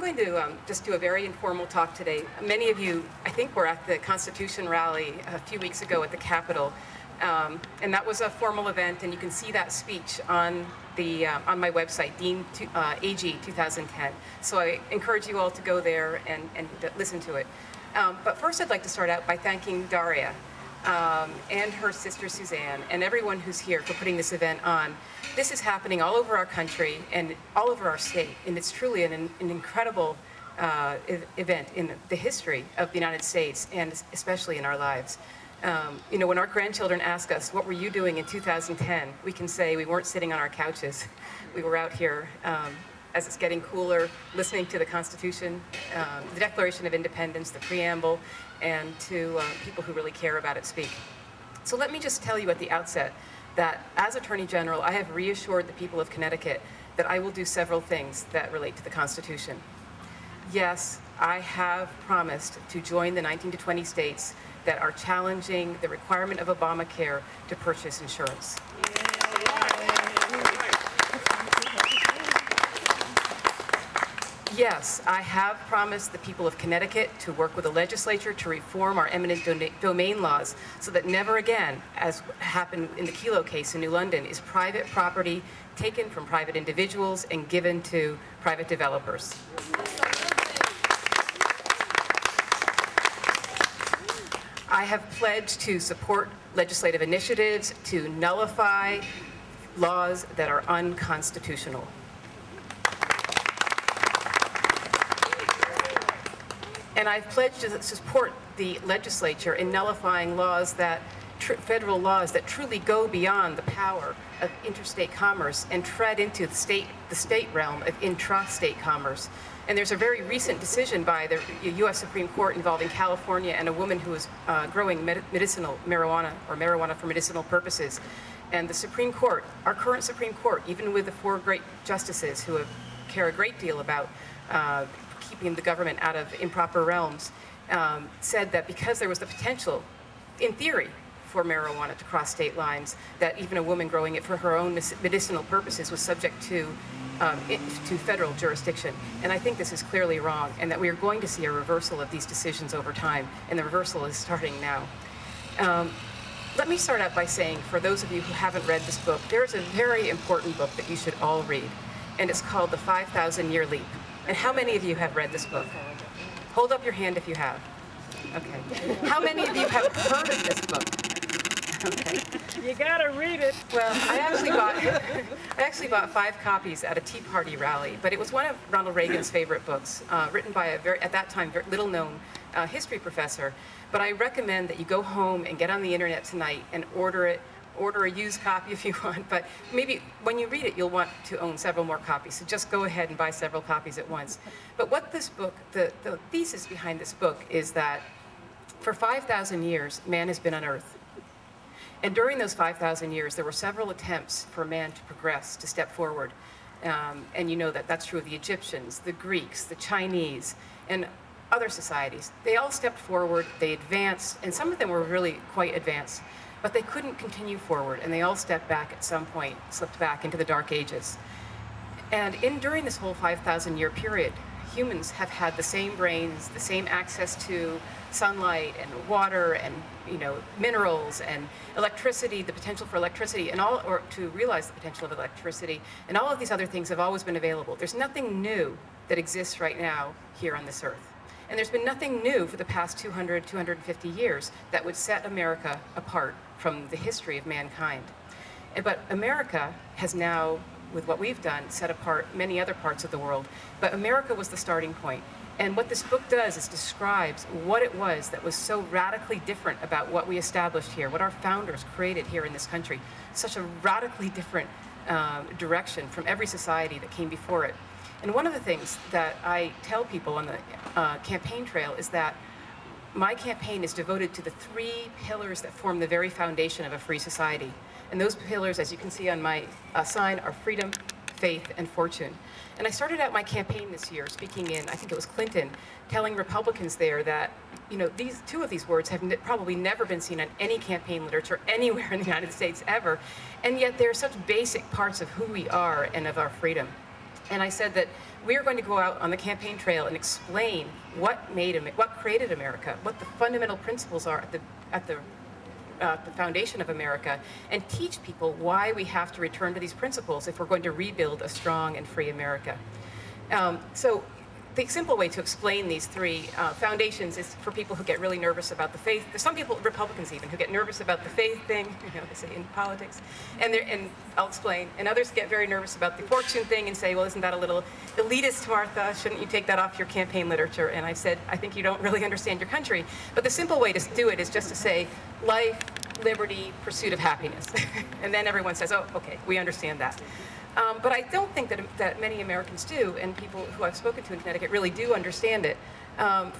going to just do a very informal talk today. Many of you, I think, were at the Constitution rally a few weeks ago at the Capitol, and that was a formal event, and you can see that speech on my website, Dean AG 2010. So I encourage you all to go there and listen to it. But first, I'd like to start out by thanking Daria and her sister Suzanne and everyone who's here for putting this event on. This is happening all over our country and all over our state, and it's truly an incredible event in the history of the United States and especially in our lives. You know, when our grandchildren ask us, what were you doing in 2010? We can say we weren't sitting on our couches. We were out here as it's getting cooler, listening to the Constitution, the Declaration of Independence, the preamble, and to people who really care about it speak. So let me just tell you at the outset that as Attorney General, I have reassured the people of Connecticut that I will do several things that relate to the Constitution. Yes, I have promised to join the 19 to 20 states that are challenging the requirement of Obamacare to purchase insurance. Yes, I have promised the people of Connecticut to work with the legislature to reform our eminent domain laws so that never again, as happened in the Kelo case in New London, is private property taken from private individuals and given to private developers. I have pledged to support legislative initiatives to nullify laws that are unconstitutional. And I've pledged to support the legislature in nullifying laws that, federal laws that truly go beyond the power of interstate commerce and tread into the state realm of intrastate commerce. And there's a very recent decision by the U.S. Supreme Court involving California and a woman who was growing medicinal marijuana or marijuana for medicinal purposes. And the Supreme Court, our current Supreme Court, even with the 4 great justices who care a great deal about keeping the government out of improper realms, said that because there was the potential, in theory, for marijuana to cross state lines, that even a woman growing it for her own medicinal purposes was subject to federal jurisdiction. And I think this is clearly wrong, and that we are going to see a reversal of these decisions over time, and the reversal is starting now. Let me start out by saying, for those of you who haven't read this book, there is a very important book that you should all read, and it's called The 5,000-Year Leap. And how many of you have read this book? Hold up your hand if you have. Okay. How many of you have heard of this book? Okay. You gotta read it. Well, I actually bought 5 copies at a Tea Party rally, but it was one of Ronald Reagan's favorite books, written by a at that time, very little-known history professor. But I recommend that you go home and get on the internet tonight and order it. Order a used copy if you want, but maybe when you read it, you'll want to own several more copies. So just go ahead and buy several copies at once. But what this book, the thesis behind this book is that for 5,000 years, man has been on Earth. And during those 5,000 years, there were several attempts for man to progress, to step forward. And you know that that's true of the Egyptians, the Greeks, the Chinese, and other societies. They all stepped forward, they advanced, and some of them were really quite advanced. But they couldn't continue forward, and they all stepped back at some point, slipped back into the Dark Ages. And during this whole 5,000-year period, humans have had the same brains, the same access to sunlight and water and minerals and electricity, the potential for electricity, and or to realize the potential of electricity, and all of these other things have always been available. There's nothing new that exists right now here on this Earth. And there's been nothing new for the past 200, 250 years that would set America apart from the history of mankind. But America has now, with what we've done, set apart many other parts of the world. But America was the starting point. And what this book does is describes what it was that was so radically different about what we established here, what our founders created here in this country. Such a radically different direction from every society that came before it. And one of the things that I tell people on the campaign trail is that my campaign is devoted to the 3 pillars that form the very foundation of a free society. And those pillars, as you can see on my sign, are freedom, faith, and fortune. And I started out my campaign this year speaking in, I think it was Clinton, telling Republicans there that, these 2 of these words have probably never been seen on any campaign literature anywhere in the United States ever. And yet they're such basic parts of who we are and of our freedom. And I said that we are going to go out on the campaign trail and explain what created America, what the fundamental principles are at the foundation of America, and teach people why we have to return to these principles if we're going to rebuild a strong and free America. So the simple way to explain these three foundations is for people who get really nervous about the faith. There's some people, Republicans even, who get nervous about the faith thing, they say in politics, and I'll explain. And others get very nervous about the fortune thing and say, well, isn't that a little elitist, Martha? Shouldn't you take that off your campaign literature? And I said, I think you don't really understand your country. But the simple way to do it is just to say life, liberty, pursuit of happiness. And then everyone says, oh, okay, we understand that. But I don't think that many Americans do, and people who I've spoken to in Connecticut really do understand it.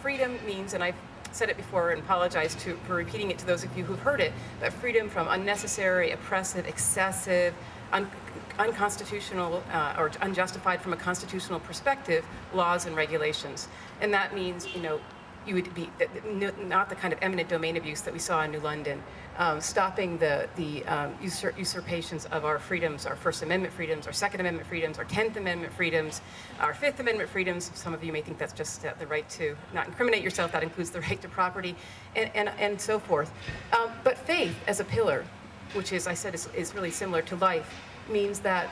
Freedom means, and I've said it before and apologize for repeating it to those of you who've heard it, but freedom from unnecessary, oppressive, excessive, unconstitutional, or unjustified from a constitutional perspective, laws and regulations. And that means, you would be not the kind of eminent domain abuse that we saw in New London, stopping the usurpations of our freedoms, our First Amendment freedoms, our Second Amendment freedoms, our 10th Amendment freedoms, our Fifth Amendment freedoms. Some of you may think that's just the right to not incriminate yourself. That includes the right to property, and so forth. But faith as a pillar, which is, I said, is really similar to life, means that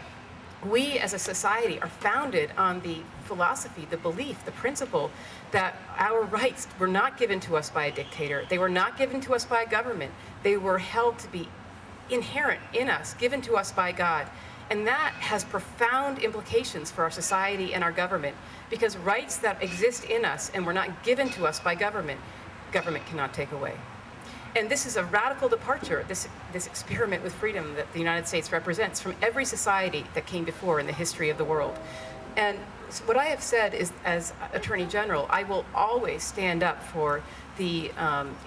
we as a society are founded on the philosophy, the belief, the principle that our rights were not given to us by a dictator. They were not given to us by a government. They were held to be inherent in us, given to us by God. And that has profound implications for our society and our government, because rights that exist in us and were not given to us by government cannot take away. And this is a radical departure, this experiment with freedom that the United States represents from every society that came before in the history of the world. And so what I have said is, as Attorney General, I will always stand up for the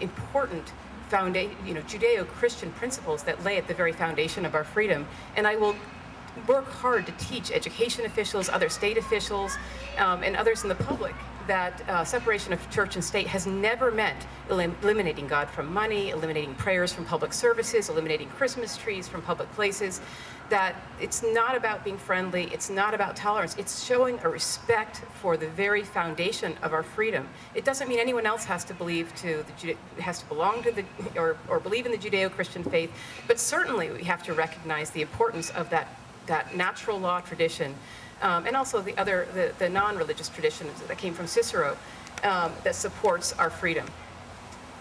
important Judeo-Christian principles that lay at the very foundation of our freedom. And I will work hard to teach education officials, other state officials, and others in the public that separation of church and state has never meant eliminating God from money, eliminating prayers from public services, eliminating Christmas trees from public places, that it's not about being friendly, it's not about tolerance, it's showing a respect for the very foundation of our freedom. It doesn't mean anyone else has to belong to or believe in the Judeo-Christian faith, but certainly we have to recognize the importance of that natural law tradition, and also the non-religious tradition that came from Cicero that supports our freedom.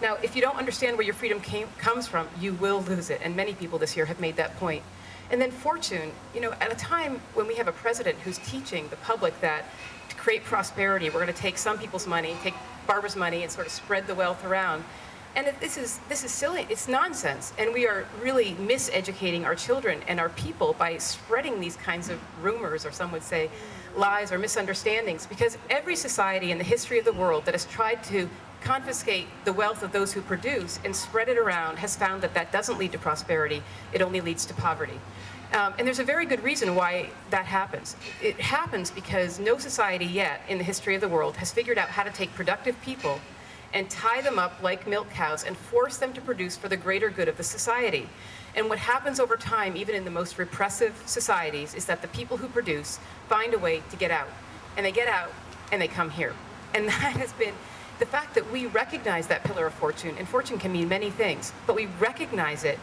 Now, if you don't understand where your freedom comes from, you will lose it, and many people this year have made that point. And then fortune, at a time when we have a president who's teaching the public that to create prosperity, we're going to take some people's money, take Barbara's money, and sort of spread the wealth around. And this is silly, it's nonsense, and we are really miseducating our children and our people by spreading these kinds of rumors, or some would say lies or misunderstandings, because every society in the history of the world that has tried to confiscate the wealth of those who produce and spread it around has found that doesn't lead to prosperity, it only leads to poverty. And there's a very good reason why that happens. It happens because no society yet in the history of the world has figured out how to take productive people and tie them up like milk cows and force them to produce for the greater good of the society. And what happens over time, even in the most repressive societies, is that the people who produce find a way to get out. And they get out and they come here. And that has been the fact that we recognize that pillar of fortune, and fortune can mean many things, but we recognize it,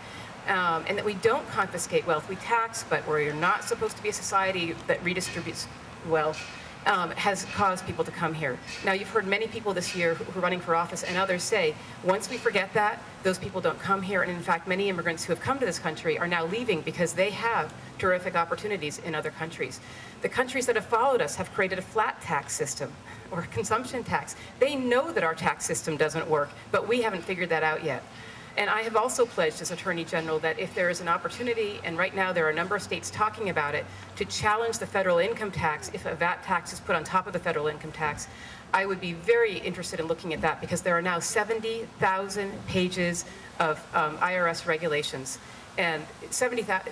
and that we don't confiscate wealth. We tax, but we're not supposed to be a society that redistributes wealth. Has caused people to come here. Now, you've heard many people this year who are running for office and others say, once we forget that, those people don't come here. And in fact, many immigrants who have come to this country are now leaving because they have terrific opportunities in other countries. The countries that have followed us have created a flat tax system or a consumption tax. They know that our tax system doesn't work, but we haven't figured that out yet. And I have also pledged as Attorney General that if there is an opportunity, and right now there are a number of states talking about it, to challenge the federal income tax, if a VAT tax is put on top of the federal income tax, I would be very interested in looking at that, because there are now 70,000 pages of IRS regulations. And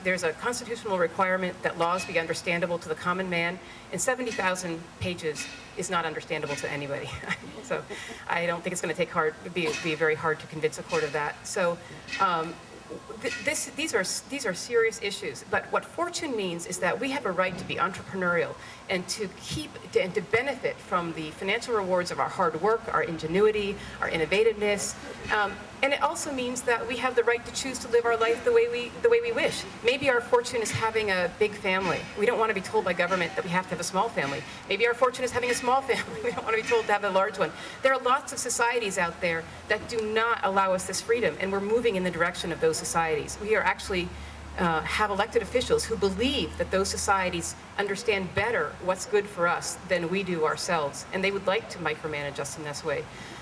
there's a constitutional requirement that laws be understandable to the common man, and 70,000 pages is not understandable to anybody. So I don't think it's going to be very hard to convince a court of that. So these are serious issues, but what fortune means is that we have a right to be entrepreneurial and to benefit from the financial rewards of our hard work, our ingenuity, our innovativeness. And it also means that we have the right to choose to live our life the way we wish. Maybe our fortune is having a big family. We don't want to be told by government that we have to have a small family. Maybe our fortune is having a small family. We don't want to be told to have a large one. There are lots of societies out there that do not allow us this freedom, and we're moving in the direction of those societies. We are actually have elected officials who believe that those societies understand better what's good for us than we do ourselves, and they would like to micromanage us in this way.